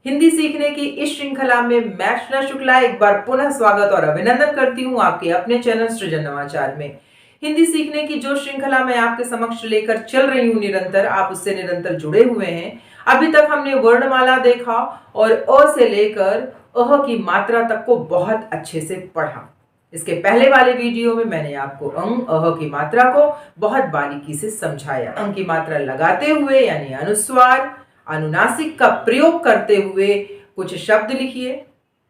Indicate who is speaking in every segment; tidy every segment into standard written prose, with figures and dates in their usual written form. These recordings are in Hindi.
Speaker 1: हिंदी सीखने की इस श्रृंखला में मैं अर्चना शुक्ला एक बार पुनः स्वागत और अभिनंदन करती हूँ आपके अपने चैनल सृजन नवाचार में। हिंदी सीखने की जो श्रृंखला मैं आपके समक्ष लेकर चल रही हूँ निरंतर, आप उससे निरंतर जुड़े हुए हैं। अभी तक हमने वर्णमाला देखा और अ से लेकर अह की मात्रा तक को बहुत अच्छे से पढ़ा। इसके पहले वाले वीडियो में मैंने आपको अंग अह की मात्रा को बहुत बारीकी से समझाया। अंग की मात्रा लगाते हुए यानी अनुस्वार, अनुनासिक का प्रयोग करते हुए कुछ शब्द लिखिए।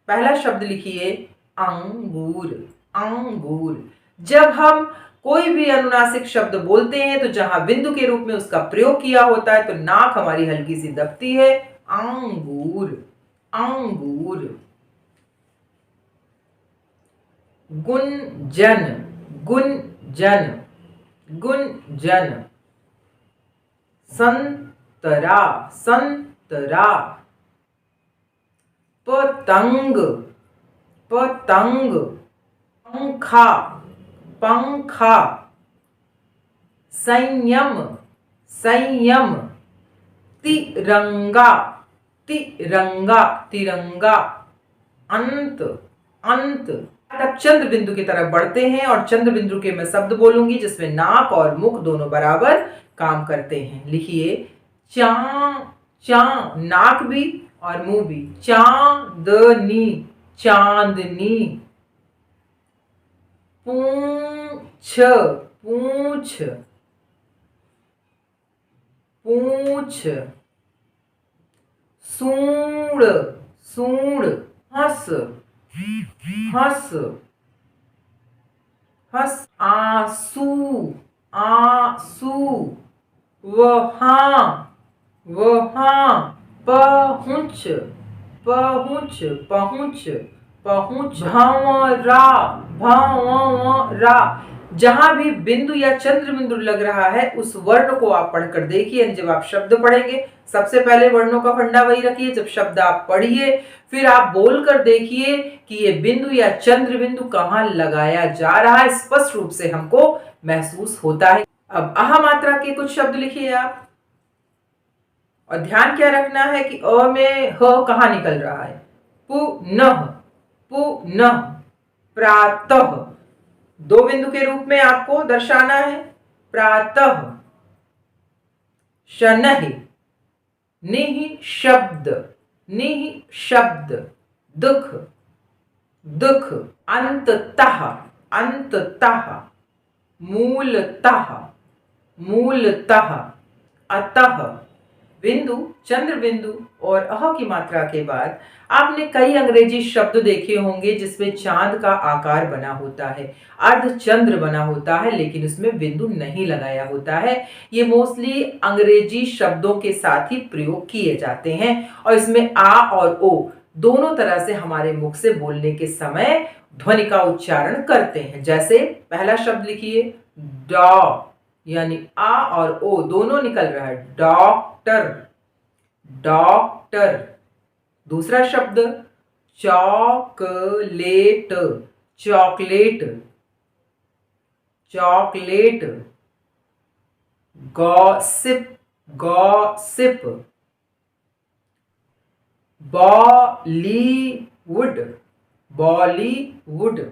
Speaker 1: पहला शब्द लिखिए अंगूर। अंगूर। जब हम कोई भी अनुनासिक शब्द बोलते हैं तो जहां बिंदु के रूप में उसका प्रयोग किया होता है तो नाक हमारी हल्की सी दबती है। अंगूर। अंगूर। गुंजन। गुंजन। गुंजन। संतरा। संतरा। पतंग। पतंग। पंखा। पंखा। संयम। संयम। तिरंगा। तिरंगा। तिरंगा। अंत। अंत। अब चंद्र बिंदु की तरफ बढ़ते हैं और चंद्र बिंदु के मैं शब्द बोलूंगी जिसमें नाक और मुख दोनों बराबर काम करते हैं। लिखिए चा। चा। नाक भी और मुंह भी। चांदनी। चांदनी। पूंछ। पूंछ। पूंछ। सूंड। सूंड। हंस। हंस। हंस। आंसू। आंसू। वहां। वहां। पहुंच। पहुंच। पहुंच। पहुंच। भंवरा। भंवरा। जहां भी बिंदु या चंद्र बिंदु लग रहा है उस वर्ण को आप पढ़कर देखिए। जब आप शब्द पढ़ेंगे सबसे पहले वर्णों का फंडा वही रखिए। जब शब्द आप पढ़िए फिर आप बोलकर देखिए कि ये बिंदु या चंद्र बिंदु कहाँ लगाया जा रहा है, स्पष्ट रूप से हमको महसूस होता है। अब आह मात्रा के कुछ शब्द लिखिए आप, और ध्यान क्या रखना है कि अ में ह कहाँ निकल रहा है। पुनः। पुनः। प्रातः। दो बिंदु के रूप में आपको दर्शाना है। प्रातः। शनैः। निः शब्द। निः शब्द। दुख। दुख। अंततः। अंततः। मूलतः। मूलतः। अतः। बिंदु, चंद्र बिंदु और अह की मात्रा के बाद आपने कई अंग्रेजी शब्द देखे होंगे जिसमें चांद का आकार बना होता है, अर्ध चंद्र बना होता है, लेकिन उसमें बिंदु नहीं लगाया होता है। ये मोस्टली अंग्रेजी शब्दों के साथ ही प्रयोग किए जाते हैं और इसमें आ और ओ दोनों तरह से हमारे मुख से बोलने के समय ध्वनि का उच्चारण करते हैं। जैसे पहला शब्द लिखिए डॉ, यानी आ और ओ दोनों निकल रहा है। डॉक्टर। डॉक्टर। दूसरा शब्द chocolate. Chocolate. Chocolate. Gossip. Gossip. Bollywood. Bollywood.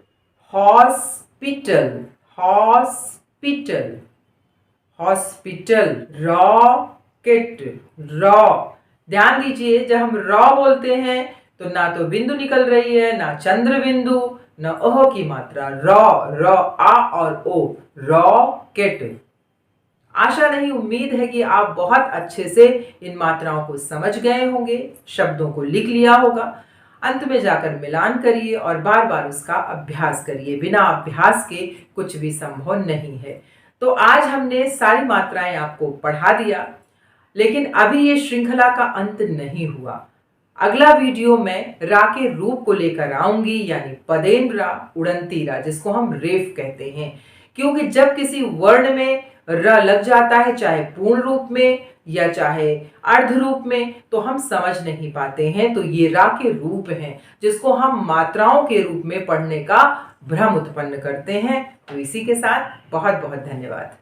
Speaker 1: Hospital. Hospital. Hospital. Rocket. Raw. ध्यान दीजिए जब हम रॉ बोलते हैं तो ना तो बिंदु निकल रही है, ना चंद्र बिंदु, ना ओह की मात्रा। रॉ। रॉ। आ और ओ। रॉकेट। आशा नहीं, उम्मीद है कि आप बहुत अच्छे से इन मात्राओं को समझ गए होंगे, शब्दों को लिख लिया होगा। अंत में जाकर मिलान करिए और बार बार उसका अभ्यास करिए। बिना अभ्यास के कुछ भी संभव नहीं है। तो आज हमने सारी मात्राएं आपको पढ़ा दिया, लेकिन अभी ये श्रृंखला का अंत नहीं हुआ। अगला वीडियो में रा के रूप को लेकर आऊंगी, यानी पदेन-रा, उड़ंती-रा, जिसको हम रेफ कहते हैं। क्योंकि जब किसी वर्ण में र लग जाता है, चाहे पूर्ण रूप में या चाहे अर्ध रूप में, तो हम समझ नहीं पाते हैं। तो ये रा के रूप हैं जिसको हम मात्राओं के रूप में पढ़ने का भ्रम उत्पन्न करते हैं। तो इसी के साथ बहुत बहुत धन्यवाद।